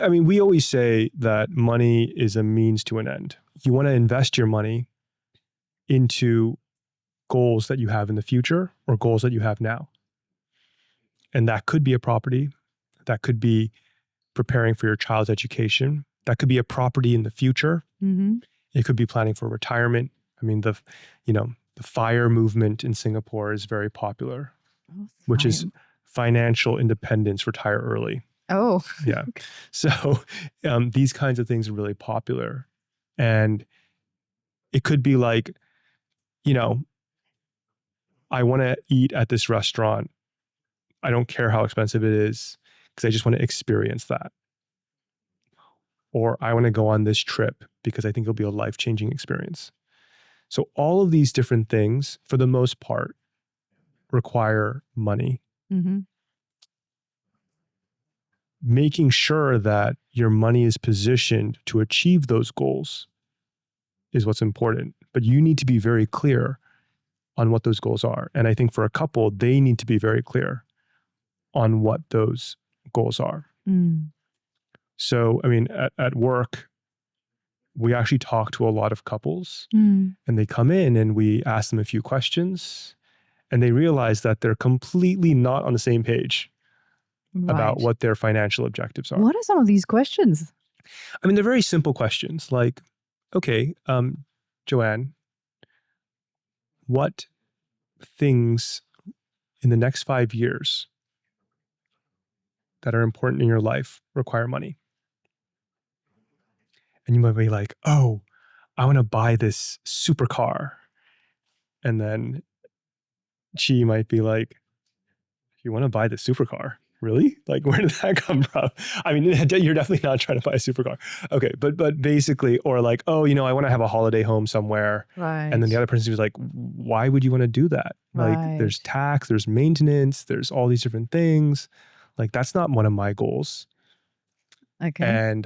I mean, we always say that money is a means to an end. You want to invest your money into goals that you have in the future or goals that you have now. And that could be a property. That could be preparing for your child's education. That could be a property in the future. Mm-hmm. It could be planning for retirement. I mean, the FIRE movement in Singapore is very popular, which is financial independence, retire early. Oh. Yeah. So these kinds of things are really popular. And it could be like, I want to eat at this restaurant. I don't care how expensive it is because I just want to experience that. Or I want to go on this trip because I think it'll be a life-changing experience. So all of these different things, for the most part, require money. Mm-hmm. Making sure that your money is positioned to achieve those goals is what's important. But you need to be very clear on what those goals are. And I think for a couple, they need to be very clear on what those goals are. Mm. So, I mean, at work, we actually talk to a lot of couples and they come in and we ask them a few questions and they realize that they're completely not on the same page about what their financial objectives are. What are some of these questions? I mean, they're very simple questions like, okay, Joanne, what things in the next 5 years that are important in your life require money? And you might be like, oh, I want to buy this supercar. And then she might be like, you want to buy this supercar? Really? Like, where did that come from? I mean, you're definitely not trying to buy a supercar. Okay. But basically, or like, oh, I want to have a holiday home somewhere. Right. And then the other person was like, why would you want to do that? Like, there's tax, there's maintenance, there's all these different things. Like, that's not one of my goals. Okay. And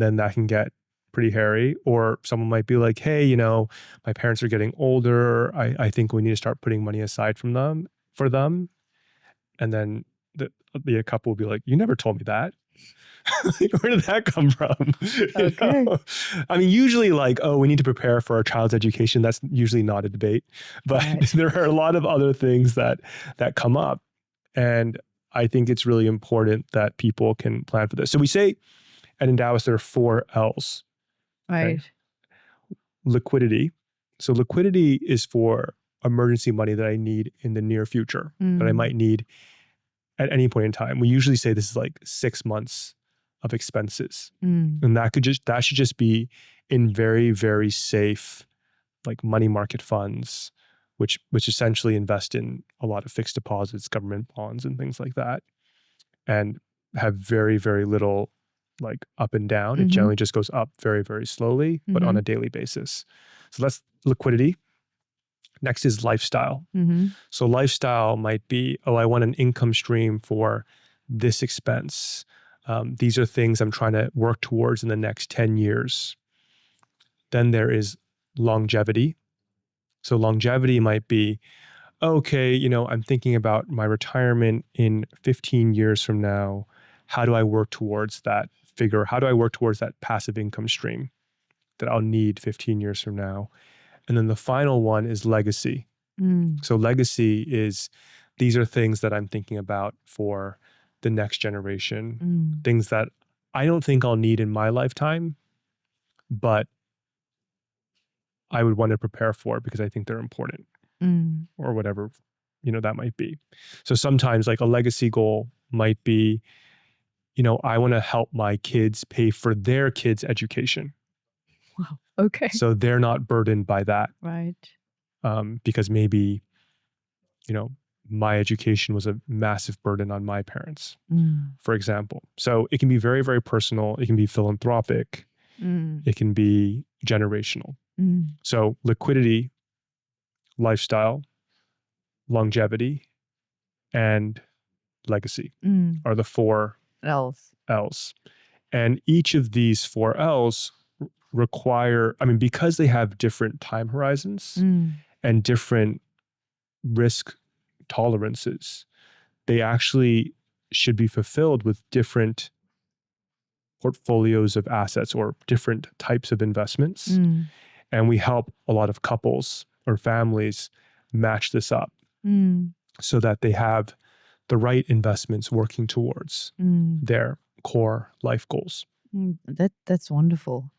then that can get pretty hairy. Or someone might be like, hey, my parents are getting older. I think we need to start putting money aside for them. And then the couple will be like, you never told me that. Where did that come from? Okay. I mean, usually like, oh, we need to prepare for our child's education. That's usually not a debate. But there are a lot of other things that come up. And I think it's really important that people can plan for this. So we say at Endowus, there are 4 L's. Right. Okay? Liquidity. So liquidity is for emergency money that I need in the near future, that I might need at any point in time. We usually say this is like 6 months of expenses. And that should just be in very, very safe, like money market funds, which essentially invest in a lot of fixed deposits, government bonds, and things like that, and have very, very little like up and down. It generally just goes up very, very slowly, but on a daily basis. So that's liquidity. Next is lifestyle. So lifestyle might be, oh, I want an income stream for this expense. These are things I'm trying to work towards in the next 10 years. Then there is longevity. So longevity might be, okay, I'm thinking about my retirement in 15 years from now. How do I work towards that figure? How do I work towards that passive income stream that I'll need 15 years from now? And then the final one is legacy. So legacy is, these are things that I'm thinking about for the next generation, things that I don't think I'll need in my lifetime, but I would want to prepare for because I think they're important or whatever, that might be. So sometimes like a legacy goal might be, I want to help my kids pay for their kids' education. Wow. Okay. So they're not burdened by that. Right. Because maybe, my education was a massive burden on my parents, for example. So it can be very, very personal. It can be philanthropic. It can be generational. So liquidity, lifestyle, longevity, and legacy are the 4 L's. And each of these 4 L's require, because they have different time horizons and different risk tolerances, they actually should be fulfilled with different portfolios of assets or different types of investments. Mm. And we help a lot of couples or families match this up Mm. so that they have the right investments working towards Mm. their core life goals. That's wonderful.